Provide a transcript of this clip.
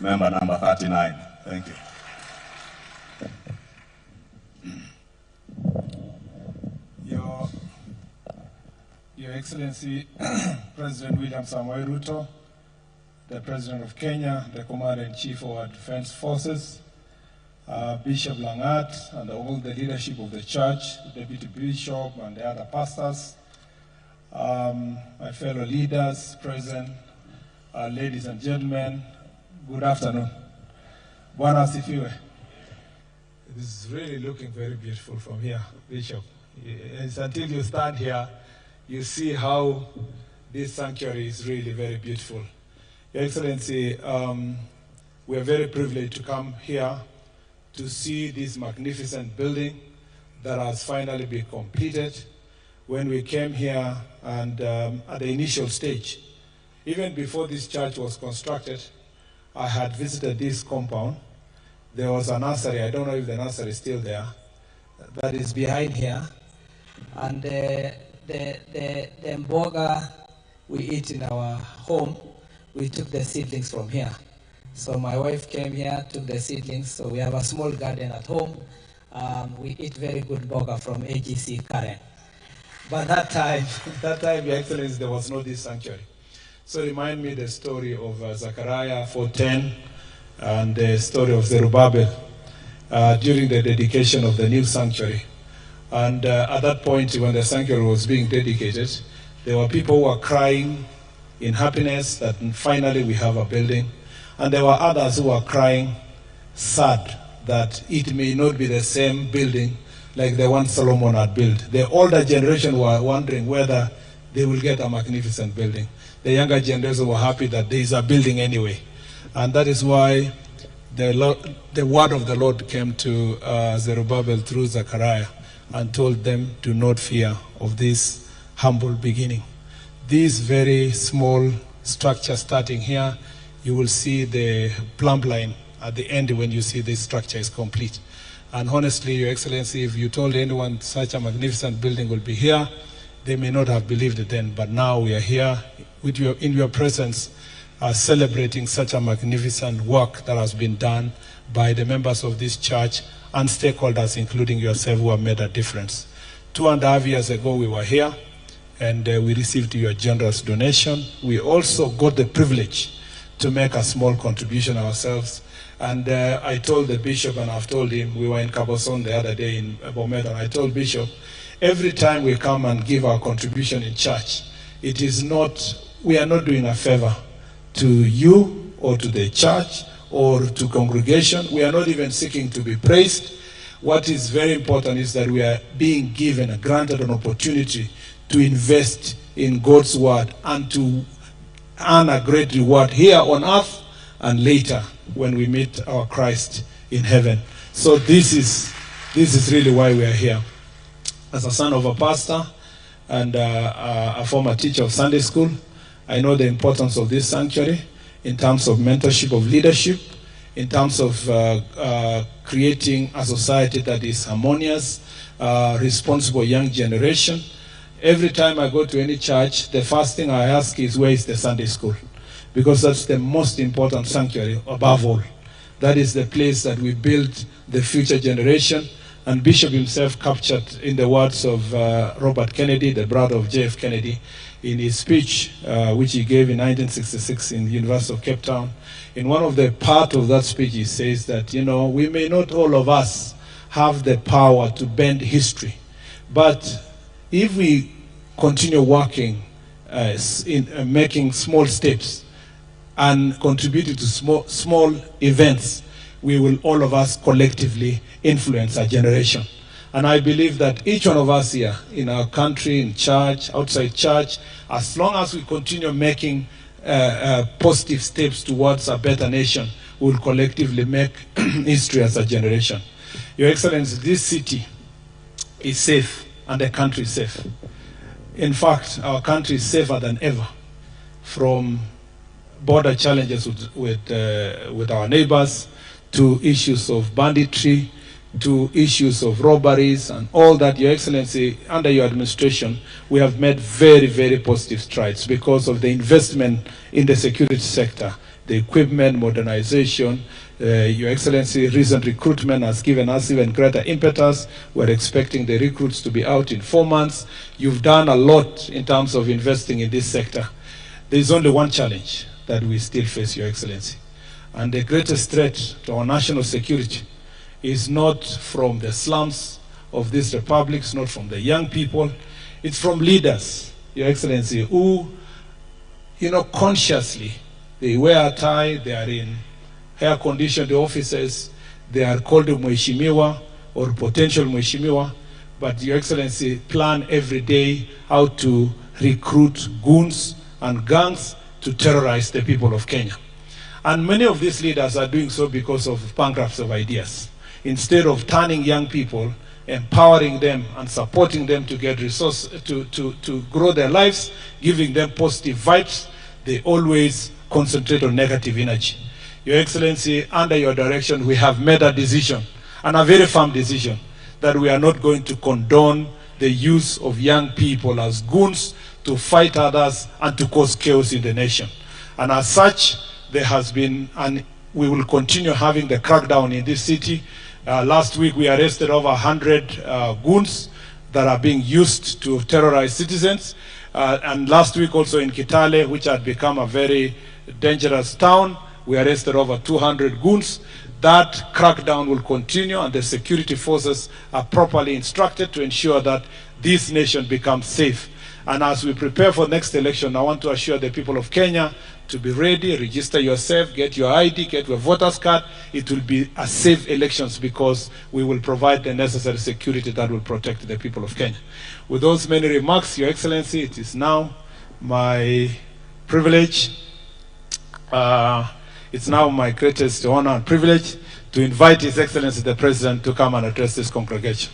Member number 39. Thank you. Your Excellency, President William Samoei Ruto, the President of Kenya, the Commander-in-Chief of our Defense Forces, Bishop Langat, and all the leadership of the church, the Deputy Bishop and the other pastors, my fellow leaders present, ladies and gentlemen, good afternoon. Bwana asifiwe. It is really looking very beautiful from here, Bishop. It's until you stand here, you see how this sanctuary is really very beautiful. Your Excellency, we are very privileged to come here to see this magnificent building that has finally been completed. When we came here and at the initial stage, even before this church was constructed, I had visited this compound. There was a nursery, I don't know if the nursery is still there, that is behind here. And the mboga we eat in our home, we took the seedlings from here. So my wife came here, took the seedlings, so we have a small garden at home. We eat very good mboga from AGC Karen. But that time, Your Excellency, there was no this sanctuary. So remind me the story of Zechariah 4:10 and the story of Zerubbabel during the dedication of the new sanctuary. And at that point, when the sanctuary was being dedicated, there were people who were crying in happiness that finally we have a building. And there were others who were crying sad that it may not be the same building like the one Solomon had built. The older generation were wondering whether they will get a magnificent building. The younger generation were happy that there is a building anyway. And that is why the word of the Lord came to Zerubbabel through Zechariah and told them to not fear of this humble beginning. This very small structure starting here, you will see the plumb line at the end when you see this structure is complete. And honestly, Your Excellency, if you told anyone such a magnificent building will be here, they may not have believed it then, but now we are here with in your presence, celebrating such a magnificent work that has been done by the members of this church and stakeholders, including yourself, who have made a difference. 2.5 years ago, we were here, and we received your generous donation. We also got the privilege to make a small contribution ourselves. And I told the bishop, and I've told him, we were in Kaboson the other day in Bomet, and I told Bishop, every time we come and give our contribution in church, it is not, we are not doing a favor to you or to the church or to congregation. We are not even seeking to be praised. What is very important is that we are being given, granted an opportunity to invest in God's word and to earn a great reward here on earth and later when we meet our Christ in heaven. So this is really why we are here. As a son of a pastor and a former teacher of Sunday school, I know the importance of this sanctuary in terms of mentorship of leadership, in terms of creating a society that is harmonious, responsible young generation. Every time I go to any church, the first thing I ask is, where is the Sunday school? Because that's the most important sanctuary above all. That is the place that we build the future generation. And Bishop himself captured in the words of Robert Kennedy, the brother of J.F. Kennedy, in his speech, which he gave in 1966 in the University of Cape Town. In one of the part of that speech, he says that, you know, we may not all of us have the power to bend history, but if we continue working in making small steps and contributing to small events, we will all of us collectively influence our generation. And I believe that each one of us here, in our country, in church, outside church, as long as we continue making positive steps towards a better nation, we will collectively make history as a generation. Your Excellency, this city is safe and the country is safe. In fact, our country is safer than ever from border challenges with our neighbors, to issues of banditry, to issues of robberies and all that. Your Excellency, under your administration, we have made very, very positive strides because of the investment in the security sector, the equipment, modernization. Your Excellency, recent recruitment has given us even greater impetus. We're expecting the recruits to be out in 4 months. You've done a lot in terms of investing in this sector. There's only one challenge that we still face, Your Excellency. And the greatest threat to our national security is not from the slums of this republic, it's not from the young people, it's from leaders, Your Excellency, who, consciously, they wear a tie, they are in air-conditioned offices, they are called Mheshimiwa or potential Mheshimiwa, but Your Excellency, plan every day how to recruit goons and gangs to terrorize the people of Kenya. And many of these leaders are doing so because of bankruptcy of ideas. Instead of turning young people, empowering them and supporting them to get resources, to grow their lives, giving them positive vibes, they always concentrate on negative energy. Your Excellency, under your direction, we have made a decision, and a very firm decision, that we are not going to condone the use of young people as goons to fight others and to cause chaos in the nation. And as such, there has been, and we will continue having the crackdown in this city. Last week, we arrested over 100 goons that are being used to terrorize citizens. And last week also in Kitale, which had become a very dangerous town, we arrested over 200 goons. That crackdown will continue, and the security forces are properly instructed to ensure that this nation becomes safe. And as we prepare for next election, I want to assure the people of Kenya to be ready, register yourself, get your ID, get your voter's card. It will be a safe elections because we will provide the necessary security that will protect the people of Kenya. With those many remarks, Your Excellency, it is now my privilege, it's now my greatest honor and privilege to invite His Excellency the President to come and address this congregation.